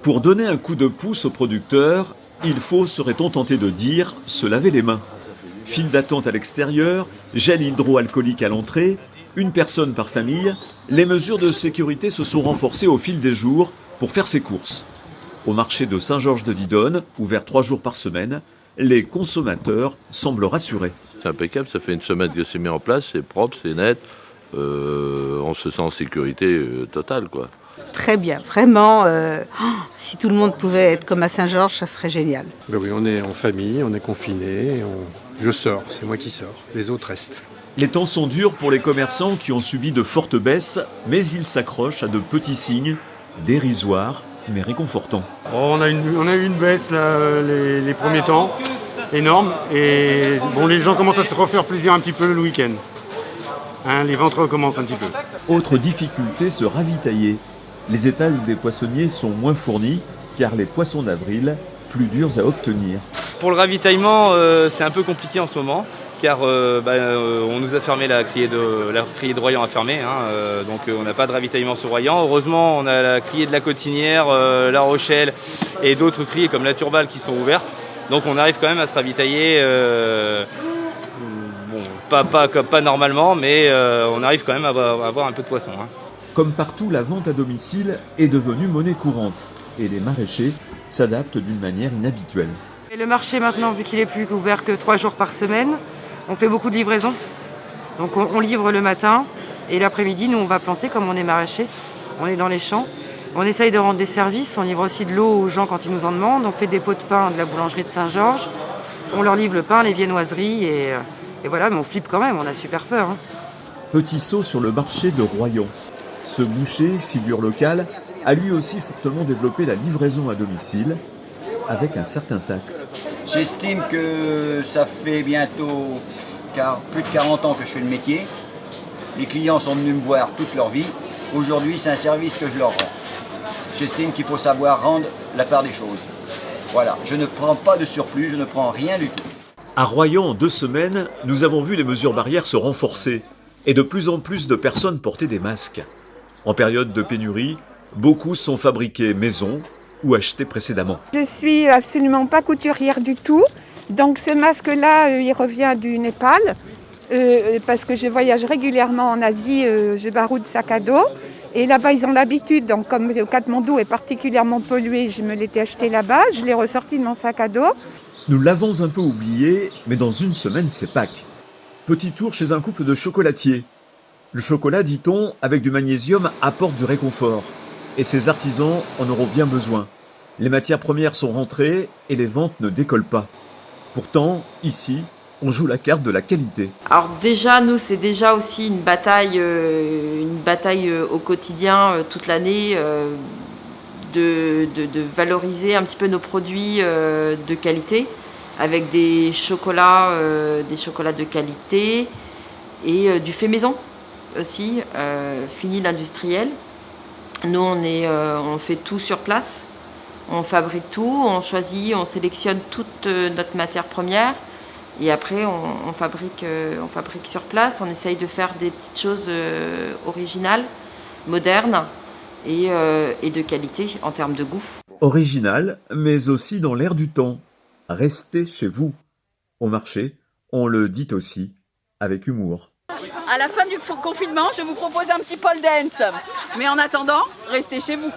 Pour donner un coup de pouce aux producteurs, il faut, serait-on tenté de dire, se laver les mains. File d'attente à l'extérieur, gel hydroalcoolique à l'entrée, une personne par famille, les mesures de sécurité se sont renforcées au fil des jours pour faire ses courses. Au marché de Saint-Georges-de-Didonne, ouvert 3 jours par semaine, les consommateurs semblent rassurés. C'est impeccable, ça fait une semaine que c'est mis en place, c'est propre, c'est net, on se sent en sécurité totale, quoi. Très bien, vraiment, si tout le monde pouvait être comme à Saint-Georges, ça serait génial. Ben oui, on est en famille, on est confinés, je sors, c'est moi qui sors, les autres restent. Les temps sont durs pour les commerçants qui ont subi de fortes baisses, mais ils s'accrochent à de petits signes, dérisoires mais réconfortants. On a eu une baisse là, les premiers temps, énorme, et bon, les gens commencent à se refaire plaisir un petit peu le week-end. Les ventes recommencent un petit peu. Autre difficulté, se ravitailler. Les étals des poissonniers sont moins fournis, car les poissons d'avril, plus durs à obtenir. Pour le ravitaillement, c'est un peu compliqué en ce moment, car on nous a fermé la criée de Royan a fermé, donc on n'a pas de ravitaillement sur Royan. Heureusement, on a la criée de la Cotinière, La Rochelle et d'autres criées comme la Turballe qui sont ouvertes. Donc on arrive quand même à se ravitailler, pas normalement, mais on arrive quand même à avoir un peu de poisson. Comme partout, la vente à domicile est devenue monnaie courante, et les maraîchers s'adaptent d'une manière inhabituelle. Et le marché maintenant, vu qu'il est plus ouvert que 3 jours par semaine, on fait beaucoup de livraisons. Donc on livre le matin et l'après-midi, nous on va planter comme on est maraîcher. On est dans les champs. On essaye de rendre des services, on livre aussi de l'eau aux gens quand ils nous en demandent. On fait des pots de pain de la boulangerie de Saint-Georges. On leur livre le pain, les viennoiseries et voilà, mais on flippe quand même, on a super peur. Petit saut sur le marché de Royan. Ce boucher, figure locale, a lui aussi fortement développé la livraison à domicile, avec un certain tact. J'estime que ça fait bientôt plus de 40 ans que je fais le métier. Les clients sont venus me voir toute leur vie. Aujourd'hui, c'est un service que je leur rends. J'estime qu'il faut savoir rendre la part des choses. Voilà, je ne prends pas de surplus, je ne prends rien du tout. À Royan, en 2 semaines, nous avons vu les mesures barrières se renforcer et de plus en plus de personnes porter des masques. En période de pénurie, beaucoup sont fabriqués maison ou achetés précédemment. Je suis absolument pas couturière du tout, donc ce masque-là, il revient du Népal, parce que je voyage régulièrement en Asie, je baroude sac à dos, et là-bas ils ont l'habitude, donc comme le Katmandou est particulièrement pollué, je me l'étais acheté là-bas, je l'ai ressorti de mon sac à dos. Nous l'avons un peu oublié, mais dans 1 semaine c'est Pâques. Petit tour chez un couple de chocolatiers. Le chocolat, dit-on, avec du magnésium, apporte du réconfort. Et ces artisans en auront bien besoin. Les matières premières sont rentrées et les ventes ne décollent pas. Pourtant, ici, on joue la carte de la qualité. Alors déjà, nous, c'est déjà aussi une bataille au quotidien, toute l'année, de valoriser un petit peu nos produits de qualité, avec des chocolats de qualité et du fait maison aussi, fini l'industriel. Nous, on fait tout sur place, on fabrique tout, on choisit, on sélectionne toute notre matière première et après on fabrique sur place. On essaye de faire des petites choses originales, modernes et de qualité en termes de goût. Original, mais aussi dans l'air du temps. Restez chez vous. Au marché, on le dit aussi avec humour. À la fin du confinement, je vous propose un petit pole dance. Mais en attendant, restez chez vous.